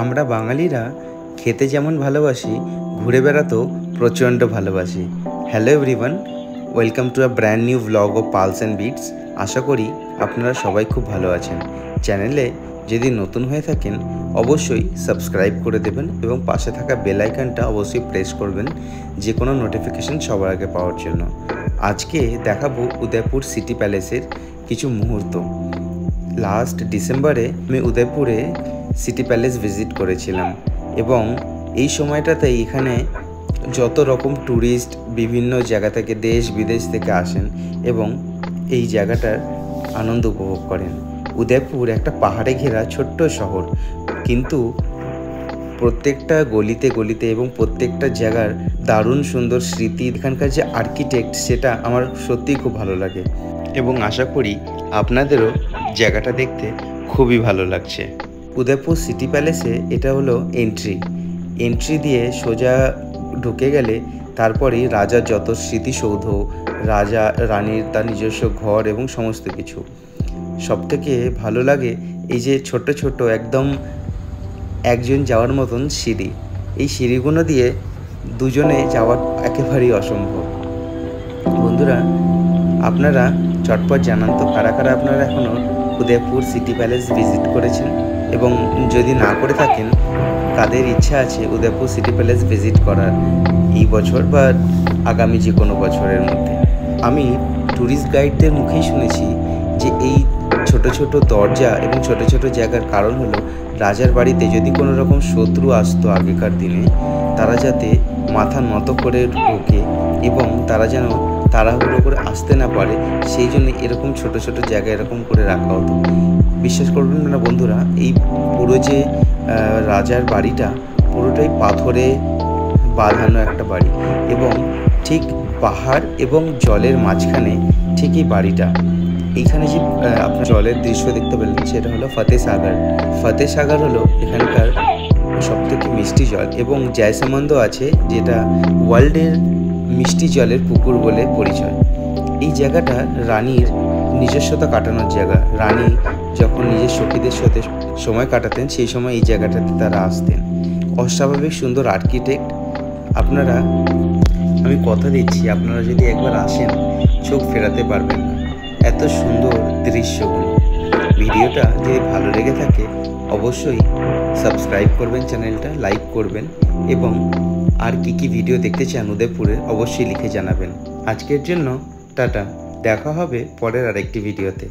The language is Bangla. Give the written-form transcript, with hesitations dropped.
আমরা বাঙালিরা খেতে যেমন ভালোবাসি, ঘুরে বেড়াতেও প্রচণ্ড ভালোবাসি। Hello everyone, welcome to a brand new vlog of Pulse and Beats. আশা করি আপনারা সবাই খুব ভালো আছেন। চ্যানেলে যদি নতুন হয়ে থাকেন অবশ্যই সাবস্ক্রাইব করে দেবেন এবং পাশে থাকা বেল আইকনটা অবশ্যই প্রেস করবেন যে কোনো নোটিফিকেশন সবার আগে পাওয়ার জন্য। আজকে দেখাবো উদয়পুর সিটি প্যালেসের কিছু মুহূর্ত। লাস্ট ডিসেম্বরে আমি উদয়পুরে সিটি প্যালেস ভিজিট করেছিলাম এবং এই সময়টাতে এখানে যত রকম ট্যুরিস্ট বিভিন্ন জায়গা থেকে দেশ বিদেশ থেকে আসেন এবং এই জায়গাটার আনন্দ উপভোগ করেন। উদয়পুর একটা পাহাড়ে ঘেরা ছোট্ট শহর, কিন্তু প্রত্যেকটা গলিতে গলিতে এবং প্রত্যেকটা জায়গার দারুণ সুন্দর স্মৃতি। এখানকার যে আর্কিটেক্ট সেটা আমার সত্যিই খুব ভালো লাগে এবং আশা করি আপনাদেরও জায়গাটা দেখতে খুবই ভালো লাগছে। উদয়পুর সিটি প্যালেসে এটা হলো এন্ট্রি দিয়ে সোজা ঢুকে গেলে তারপরেই রাজার যত স্মৃতিসৌধ, রাজা রানীর তার নিজস্ব ঘর এবং সমস্ত কিছু। সবথেকে ভালো লাগে এই যে ছোট ছোট একদম একজন যাওয়ার মতন সিঁড়ি। এই সিঁড়িগুলো দিয়ে দুজনে যাওয়া একেবারেই অসম্ভব। বন্ধুরা, আপনারা চটপট জানান তো কারা কারা আপনারা এখনও উদয়পুর সিটি প্যালেস ভিজিট করেছেন, এবং যদি না করে থাকেন কাদের ইচ্ছা আছে উদয়পুর সিটি প্যালেস ভিজিট করার এই বছর বা আগামী যে কোনো বছরের মধ্যে। আমি ট্যুরিস্ট গাইডদের মুখেই শুনেছি যে এই ছোট ছোট দরজা এবং ছোট ছোট জায়গার কারণ হলো রাজার বাড়িতে যদি কোনো রকম শত্রু আসতো আগেকার দিনে, তারা যাতে মাথা নত করে ঢোকে এবং তারা যেন তাড়াহুড়ো করে আসতে না পারে, সেই জন্য এরকম ছোট ছোট জায়গা এরকম করে রাখা হতো। বিশ্বাস করবেন না বন্ধুরা, এই পুরো যে রাজার বাড়িটা পুরোটাই পাথরে বাঁধানো একটা বাড়ি এবং ঠিক পাহাড় এবং জলের মাঝখানে ঠিক এই বাড়িটা। এইখানে যে আপনার জলের দৃশ্য দেখতে পেলেন সেটা হলো ফতেসাগর হলো এখানকার সবথেকে মিষ্টি জল, এবং জয়সামন্দ আছে যেটা ওয়ার্ল্ডের মিষ্টি জলের পুকুর বলে পরিচয়। এই জায়গাটা রানীর নিজস্বতা কাটানোর জায়গা। রানী যখন নিজের সখীদের সাথে সময় কাটাতেন সেই সময় এই জায়গাটাতে তারা আসতেন। অস্বাভাবিক সুন্দর আর্কিটেক্ট। আপনারা, আমি কথা দিচ্ছি, আপনারা যদি একবার আসেন চোখ ফেরাতে পারবেন না, এত সুন্দর দৃশ্যগুলো। ভিডিওটা যদি ভালো লেগে থাকে অবশ্যই সাবস্ক্রাইব করবেন, চ্যানেলটা লাইক করবেন এবং আর কি ভিডিও দেখতে চান উদয়পুরের অবশ্যই লিখে জানাবেন। আজকের জন্য টাটা, দেখা হবে পরের আরেকটি ভিডিওতে।